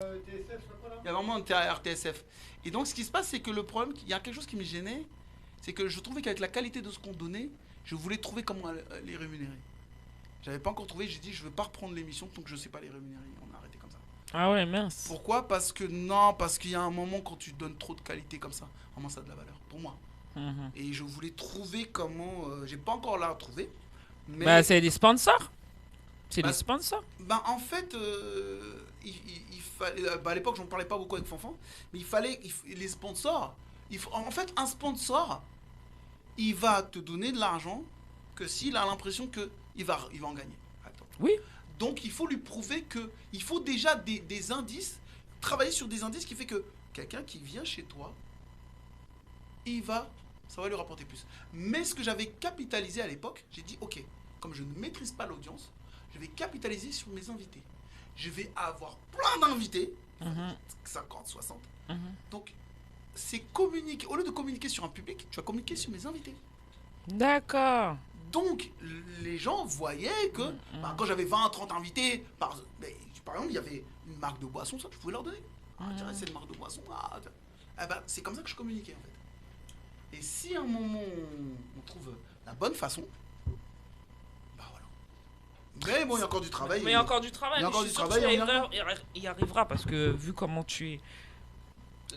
Il y a vraiment un RTSF. Et donc, ce qui se passe, c'est que le problème, il y a quelque chose qui me gênait, c'est que je trouvais qu'avec la qualité de ce qu'on donnait, je voulais trouver comment les rémunérer. J'avais pas encore trouvé, j'ai dit, je veux pas reprendre l'émission tant que je sais pas les rémunérer. On a arrêté comme ça. Ah ouais, mince. Pourquoi? Parce que non, parce qu'il y a un moment quand tu donnes trop de qualité comme ça, vraiment ça a de la valeur, pour moi. Mhm. Et je voulais trouver comment, j'ai pas encore là trouvé, mais Bah, c'est des sponsors. C'est Bah, des sponsors. ben, en fait, il fallait, à l'époque, j'en parlais pas beaucoup avec Fanfan, mais il fallait, les sponsors, en fait, un sponsor, il va te donner de l'argent que s'il a l'impression que il va en gagner. Attends. Oui. Donc, il faut lui prouver que, il faut déjà des indices, travailler sur des indices qui fait que quelqu'un qui vient chez toi, ça va lui rapporter plus. Mais ce que j'avais capitalisé à l'époque, j'ai dit, ok, comme je ne maîtrise pas l'audience, je vais capitaliser sur mes invités. Je vais avoir plein d'invités, Mhm. 50, 60. Mhm. Donc, c'est communiquer. Au lieu de communiquer sur un public, tu vas communiquer sur mes invités. D'accord. Donc, les gens voyaient que bah, quand j'avais 20, 30 invités, par exemple, il y avait une marque de boisson, ça, je pouvais leur donner. Ah, tiens, c'est une marque de boisson. Ah, tiens. Ah, bah, c'est comme ça que je communiquais, en fait. Et si à un moment, on trouve la bonne façon, bah voilà. Mais bon, il y a encore du travail. Mais il y a encore du travail. Il y a mais encore je du suis sûre travail, que on il y arrivera parce que vu comment tu es.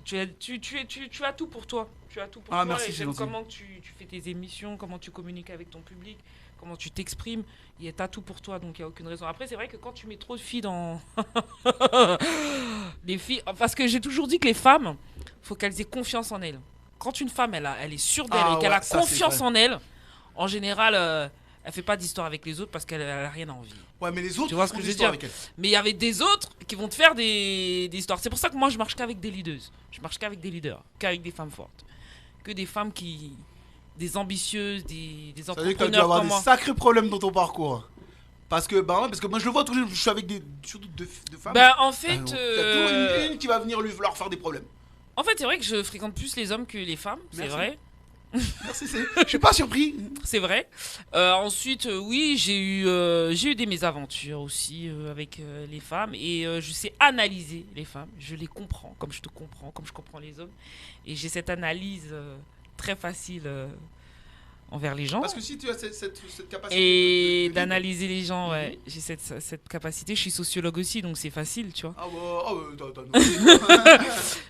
Tu as tout pour toi. Tu as tout pour Ah, toi. merci, Et c'est j'aime gentil. comment tu fais tes émissions, comment tu communiques avec ton public, comment tu t'exprimes. Tu as tout pour toi, donc il n'y a aucune raison. Après, c'est vrai que quand tu mets trop de filles dans. Les filles. Parce que j'ai toujours dit que les femmes, faut qu'elles aient confiance en elles. Quand une femme, elle est sûre d'elle Ah et qu'elle ouais, a ça, c'est confiance vrai. en elle, en général, elle fait pas d'histoire avec les autres parce qu'elle a rien à envie. Ouais, mais les autres, Tu vois ils ce font que des je veux histoires dire? avec elle. Mais il y avait des autres qui vont te faire des histoires. C'est pour ça que moi, je marche qu'avec des leaders. Je marche qu'avec des leaders, qu'avec des femmes fortes. Que des femmes qui. Des ambitieuses, des Ça veut dire que tu as dû entrepreneurs avoir comme des moi. sacrés problèmes dans ton parcours. Parce que, bah ouais, parce que moi je le vois toujours, je suis avec surtout deux femmes. Ben, en Ah fait, non. T'as toujours une qui va venir leur faire des problèmes. c'est vrai que je fréquente plus les hommes que les femmes. C'est Merci. vrai. Merci, je suis pas surpris. C'est vrai. Ensuite, oui, j'ai eu des mésaventures aussi avec les femmes. Et je sais analyser les femmes. Je les comprends, comme je te comprends, comme je comprends les hommes. Et j'ai cette analyse très facile envers les gens. Parce que si tu as cette capacité Et de d'analyser les gens, ouais. J'ai cette capacité. Je suis sociologue aussi, donc c'est facile, tu vois. t'as.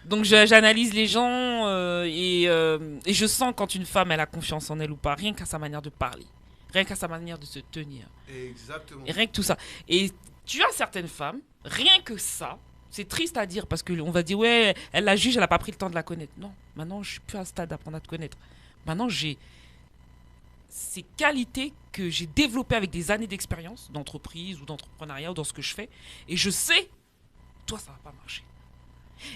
Donc j'analyse les gens et je sens quand une femme, elle a confiance en elle ou pas, rien qu'à sa manière de parler, rien qu'à sa manière de se tenir, Exactement. et rien que tout ça. Et tu as certaines femmes, rien que ça, c'est triste à dire parce qu'on va dire, ouais, elle la juge, elle n'a pas pris le temps de la connaître. Non, maintenant, je suis plus à un stade d'apprendre à te connaître. Maintenant, j'ai ces qualités que j'ai développées avec des années d'expérience d'entreprise ou d'entrepreneuriat ou dans ce que je fais. Et je sais, toi, ça va pas marcher.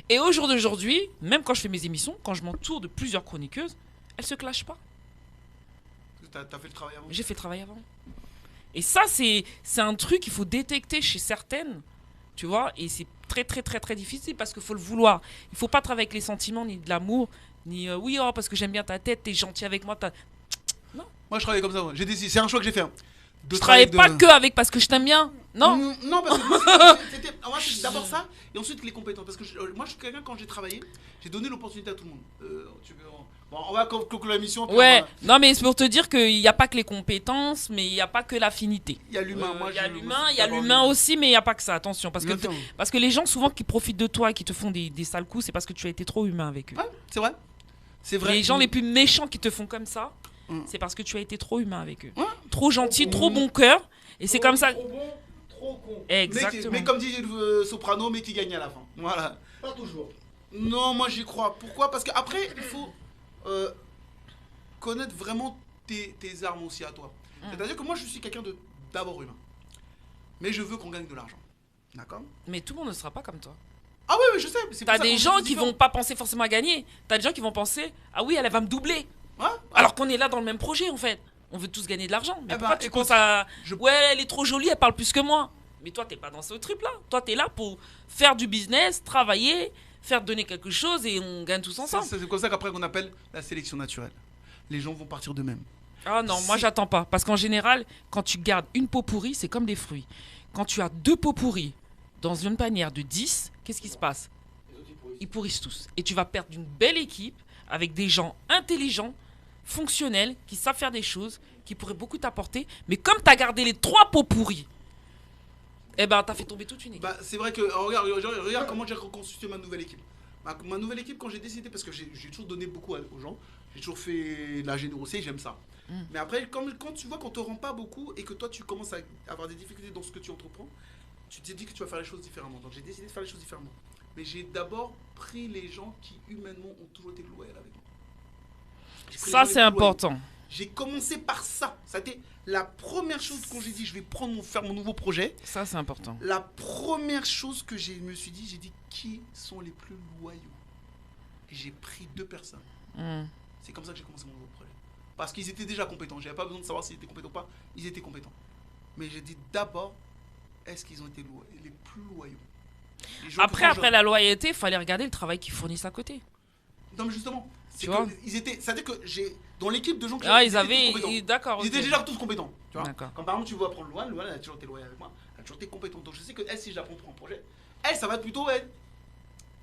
Et au jour d'aujourd'hui, même quand je fais mes émissions, quand je m'entoure de plusieurs chroniqueuses, elles se clashent pas. T'as fait le travail avant. J'ai fait le travail avant. Et ça, c'est un truc qu'il faut détecter chez certaines, tu vois, et c'est très, très, très, très difficile parce qu'il faut le vouloir. Il faut pas travailler avec les sentiments, ni de l'amour, ni oui, oh, parce que j'aime bien ta tête, t'es gentil avec moi. Moi je travaillais comme ça. Moi. C'est un choix que j'ai fait. Hein. Je travaillais pas que avec parce que je t'aime bien. Non. Non, parce que moi, c'était d'abord ça, et ensuite les compétences. Parce que moi, je suis quelqu'un, quand j'ai travaillé, j'ai donné l'opportunité à tout le monde. Bon, on va conclure la mission. Ouais, non, mais c'est pour te dire qu'il n'y a pas que les compétences, mais il n'y a pas que l'affinité. Il y a l'humain. Il y a l'humain aussi, mais il n'y a pas que ça, attention. Parce que les gens, souvent, qui profitent de toi et qui te font des sales coups, c'est parce que tu as été trop humain avec eux. Ouais, c'est vrai. C'est vrai. Les gens les plus méchants qui te font comme ça, c'est parce que tu as été trop humain avec eux. Trop gentil, trop bon cœur. Et c'est comme ça. Trop bon, trop con. Exactement. Mais comme dit Soprano, mais qui gagne à la fin. Voilà. Pas toujours. Non, moi j'y crois. Pourquoi? Parce qu'après, il faut connaître vraiment tes armes aussi à toi. C'est-à-dire que moi, je suis quelqu'un d'abord humain. Mais je veux qu'on gagne de l'argent. D'accord? Mais tout le monde ne sera pas comme toi. Ah oui, je sais. T'as des gens qui vont pas penser forcément à gagner. T'as des gens qui vont penser, ah oui, elle va me doubler. Ouais, Alors qu'on est là dans le même projet, en fait. On veut tous gagner de l'argent. Mais Eh pourquoi ben, tu écoute, penses à... Ouais, elle est trop jolie, elle parle plus que moi. Mais toi, t'es pas dans ce trip-là. Toi, t'es là pour faire du business, travailler, faire donner quelque chose et on gagne tous ensemble. c'est comme ça qu'après qu'on appelle la sélection naturelle. Les gens vont partir d'eux-mêmes. Ah non, moi j'attends pas. Parce qu'en général, quand tu gardes une peau pourrie, c'est comme des fruits. Quand tu as deux peaux pourries dans une panière de 10, qu'est-ce qui se passe? Ils pourrissent tous. Et tu vas perdre une belle équipe avec des gens intelligents, fonctionnels, qui savent faire des choses, qui pourraient beaucoup t'apporter. Mais comme tu as gardé les 3 pots pourris, eh ben, tu as fait tomber toute une équipe. Bah, c'est vrai que, regarde comment j'ai reconstitué ma nouvelle équipe. Ma nouvelle équipe, quand j'ai décidé, parce que j'ai toujours donné beaucoup aux gens, j'ai toujours fait de la générosité, j'aime ça. Mais après, quand tu vois qu'on te rend pas beaucoup et que toi tu commences à avoir des difficultés dans ce que tu entreprends, tu te dis que tu vas faire les choses différemment. Donc j'ai décidé de faire les choses différemment. Mais j'ai d'abord pris les gens qui humainement ont toujours été loyaux avec moi. Ça, c'est important. J'ai commencé par ça. Ça a été la première chose quand j'ai dit je vais faire mon nouveau projet. Ça, c'est important. La première chose que je me suis dit, j'ai dit qui sont les plus loyaux. Et j'ai pris 2 personnes. C'est comme ça que j'ai commencé mon nouveau projet. Parce qu'ils étaient déjà compétents. J'avais pas besoin de savoir s'ils étaient compétents ou pas. Ils étaient compétents. Mais j'ai dit d'abord, est-ce qu'ils ont été les plus loyaux? Après la loyauté, il fallait regarder le travail qu'ils fournissent à côté. Non, mais justement, c'est-à-dire que j'ai dans l'équipe de gens que d'accord. Ils étaient déjà tous compétents. Tu vois. D'accord. Quand par exemple tu vois prendre Loane, elle a toujours été loyale avec moi, elle a toujours été compétente. Donc je sais que elle, si je la prends pour un projet, elle, ça va être plutôt elle.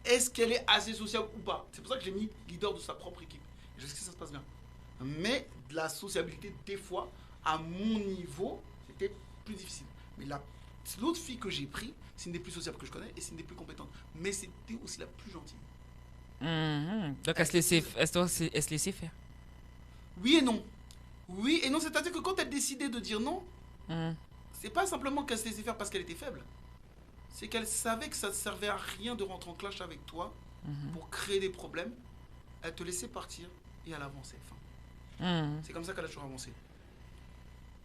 Est-ce qu'elle est assez sociable ou pas? C'est pour ça que j'ai mis leader de sa propre équipe. Je sais que ça se passe bien. Mais de la sociabilité, des fois, à mon niveau, c'était plus difficile. Mais l'autre fille que j'ai pris, c'est une des plus sociables que je connais et c'est une des plus compétentes. Mais c'était aussi la plus gentille. Donc elle se laissait faire. Oui et non. Oui et non, c'est-à-dire que quand elle décidait de dire non, c'est pas simplement qu'elle se laissait faire parce qu'elle était faible. C'est qu'elle savait que ça ne servait à rien de rentrer en clash avec toi pour créer des problèmes. Elle te laissait partir et elle avançait. C'est comme ça qu'elle a toujours avancé.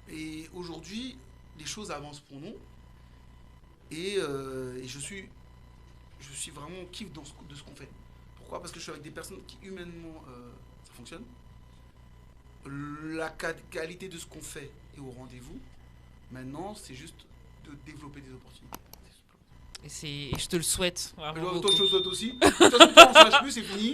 Et aujourd'hui, les choses avancent pour nous. Et je suis vraiment kiff de ce qu'on fait. Pourquoi? Parce que je suis avec des personnes qui humainement ça fonctionne. La qualité de ce qu'on fait est au rendez-vous. Maintenant, c'est juste de développer des opportunités. Et je te le souhaite. Toi, je te le souhaite aussi. De toute façon, toi, on se lâche plus, c'est fini.